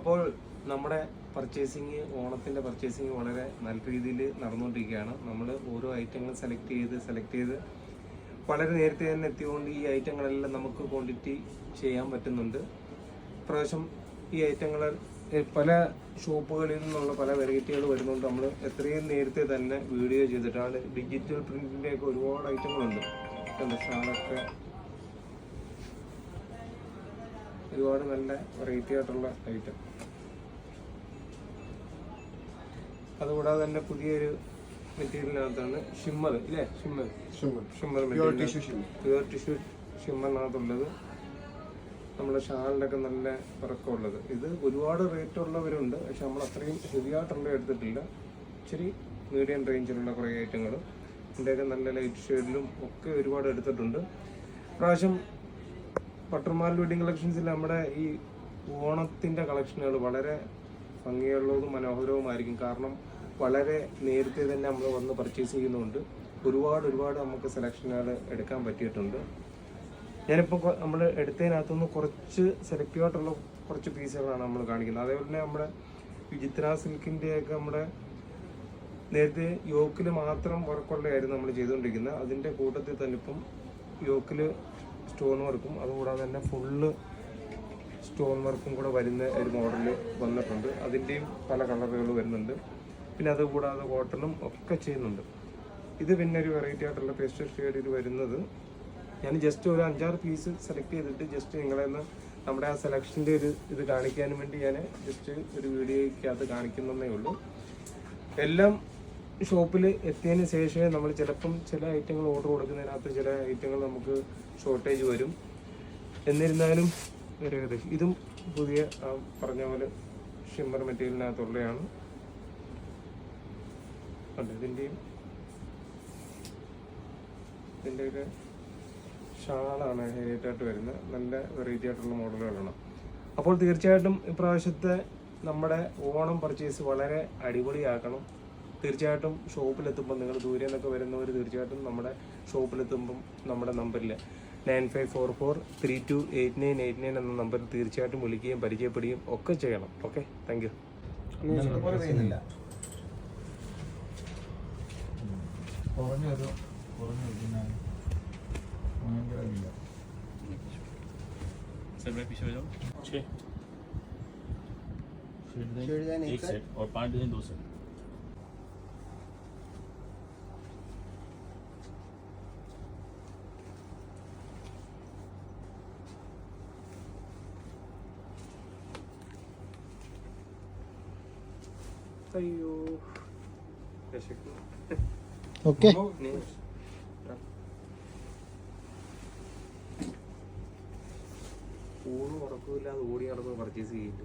അപ്പോൾ നമ്മുടെ പർച്ചേസിങ്, ഓണത്തിൻ്റെ പർച്ചേസിങ് വളരെ നല്ല രീതിയിൽ നടന്നുകൊണ്ടിരിക്കുകയാണ്. നമ്മൾ ഓരോ ഐറ്റങ്ങൾ സെലക്ട് ചെയ്ത് വളരെ നേരത്തെ തന്നെ എത്തിയതുകൊണ്ട് ഈ ഐറ്റങ്ങളെല്ലാം നമുക്ക് ക്വാണ്ടിറ്റി ചെയ്യാൻ പറ്റുന്നുണ്ട്. ഇപ്രാവശ്യം ഈ ഐറ്റങ്ങൾ പല ഷോപ്പുകളിൽ നിന്നുള്ള പല വെറൈറ്റികൾ വരുന്നുണ്ട്. നമ്മൾ എത്രയും നേരത്തെ തന്നെ വീഡിയോ ചെയ്തിട്ടാണ്. ഡിജിറ്റൽ പ്രിന്റിൻ്റെയൊക്കെ ഒരുപാട് ഐറ്റങ്ങളുണ്ട്. ഷാളൊക്കെ ഒരുപാട് നല്ല വെറൈറ്റി ആയിട്ടുള്ള ഐറ്റം. അതുകൂടാതെ തന്നെ പുതിയൊരു മെറ്റീരിയലിനകത്താണ് ഷിമ്മർ ഇല്ലേ, ഷിമ്മർ പ്യുവർ ടിഷ്യൂ ഷിമ്മറിനകത്തുള്ളത്. നമ്മുടെ ഷാളിൻ്റെ ഒക്കെ നല്ല ഇറക്കമുള്ളത്. ഇത് ഒരുപാട് റേറ്റ് ഉള്ളവരുണ്ട്, പക്ഷെ നമ്മൾ അത്രയും ഹെവി ആയിട്ടുള്ള എടുത്തിട്ടില്ല. ഇച്ചിരി മീഡിയം റേഞ്ചിലുള്ള കുറേ ഐറ്റങ്ങൾ ഇതിൻ്റെയൊക്കെ നല്ല ലൈറ്റ് ഷെയ്ഡിലും ഒക്കെ ഒരുപാട് എടുത്തിട്ടുണ്ട്. പ്രാവശ്യം പട്ടർമാൽ വെഡിങ് കളക്ഷൻസിൽ നമ്മുടെ ഈ ഓണത്തിൻ്റെ കളക്ഷനുകൾ വളരെ ഭംഗിയുള്ളതും മനോഹരവുമായിരിക്കും. കാരണം വളരെ നേരത്തെ തന്നെ നമ്മൾ വന്ന് പർച്ചേസ് ചെയ്യുന്നതുകൊണ്ട് ഒരുപാട് നമുക്ക് സെലക്ഷനുകൾ എടുക്കാൻ പറ്റിയിട്ടുണ്ട്. ഞാനിപ്പോൾ നമ്മൾ എടുത്തതിനകത്തുനിന്ന് കുറച്ച് സെലക്റ്റീവ് ആയിട്ടുള്ള കുറച്ച് പീസുകളാണ് നമ്മൾ കാണിക്കുന്നത്. അതേപോലെ തന്നെ നമ്മുടെ വിചിത്ര സിൽക്കിൻ്റെയൊക്കെ നമ്മുടെ നേരത്തെ യോക്കിൽ മാത്രം വർക്കുള്ളതായിരുന്നു നമ്മൾ ചെയ്തുകൊണ്ടിരിക്കുന്നത്. അതിൻ്റെ കൂട്ടത്തിൽ തന്നെ ഇപ്പം യോക്കിൽ സ്റ്റോൺ വർക്കും അതുകൂടാതെ തന്നെ ഫുള്ള് സ്റ്റോൺ വർക്കും കൂടെ വരുന്ന ഒരു മോഡൽ വന്നിട്ടുണ്ട്. അതിൻ്റെയും പല കളറുകൾ വരുന്നുണ്ട്. പിന്നെ അതുകൂടാതെ കോട്ടണും ഒക്കെ ചെയ്യുന്നുണ്ട്. ഇത് പിന്നെ ഒരു വെറൈറ്റി ആയിട്ടുള്ള പേസ്റ്റൽ ഷെയ്ഡിൽ വരുന്നത്. ഞാൻ ജസ്റ്റ് ഒരു 5-6 പീസ് സെലക്ട് ചെയ്തിട്ട് ജസ്റ്റ് നിങ്ങളെ നമ്മുടെ ആ സെലക്ഷൻ്റെ ഒരു ഇത് കാണിക്കാനും വേണ്ടി ഞാൻ ജസ്റ്റ് ഒരു വീഡിയോയ്ക്കകത്ത് കാണിക്കുന്നതേ ഉള്ളൂ. എല്ലാം ഷോപ്പിൽ എത്തിയതിന് ശേഷമേ നമ്മൾ ചിലപ്പം ചില ഐറ്റങ്ങൾ ഓർഡർ കൊടുക്കുന്നതിനകത്ത് ചില ഐറ്റങ്ങൾ നമുക്ക് ഷോർട്ടേജ് വരും. എന്നിരുന്നാലും ഒരു ഏകദേശം ഇതും പുതിയ പറഞ്ഞ പോലെ ഷിമ്മർ മെറ്റീരിയലിനകത്തുള്ളതാണ്. ഇതിൻ്റെയൊക്കെ ഷാളാണ് ഹൈലൈറ്റ് ആയിട്ട് വരുന്നത്. നല്ല വെറൈറ്റി ആയിട്ടുള്ള മോഡലുകളാണ്. അപ്പോൾ തീർച്ചയായിട്ടും ഇപ്രാവശ്യത്തെ നമ്മുടെ ഓണം പർച്ചേസ് വളരെ അടിപൊളിയാക്കണം. തീർച്ചയായിട്ടും ഷോപ്പിലെത്തുമ്പോൾ നിങ്ങൾ ദൂരെ നിന്നൊക്കെ വരുന്നവർ തീർച്ചയായിട്ടും നമ്മുടെ ഷോപ്പിലെത്തുമ്പം നമ്മുടെ നമ്പറിൽ 9544328989 എന്ന നമ്പറിൽ തീർച്ചയായിട്ടും വിളിക്കുകയും പരിചയപ്പെടുകയും ഒക്കെ ചെയ്യണം. Okay, thank you. एक सेट और 5 डिजाइन 2 सेट. ഓക്കെ, ഊണ് ഉറക്കമില്ലാതെ ഓടി നടന്ന് പർച്ചേസ് ചെയ്യില്ല.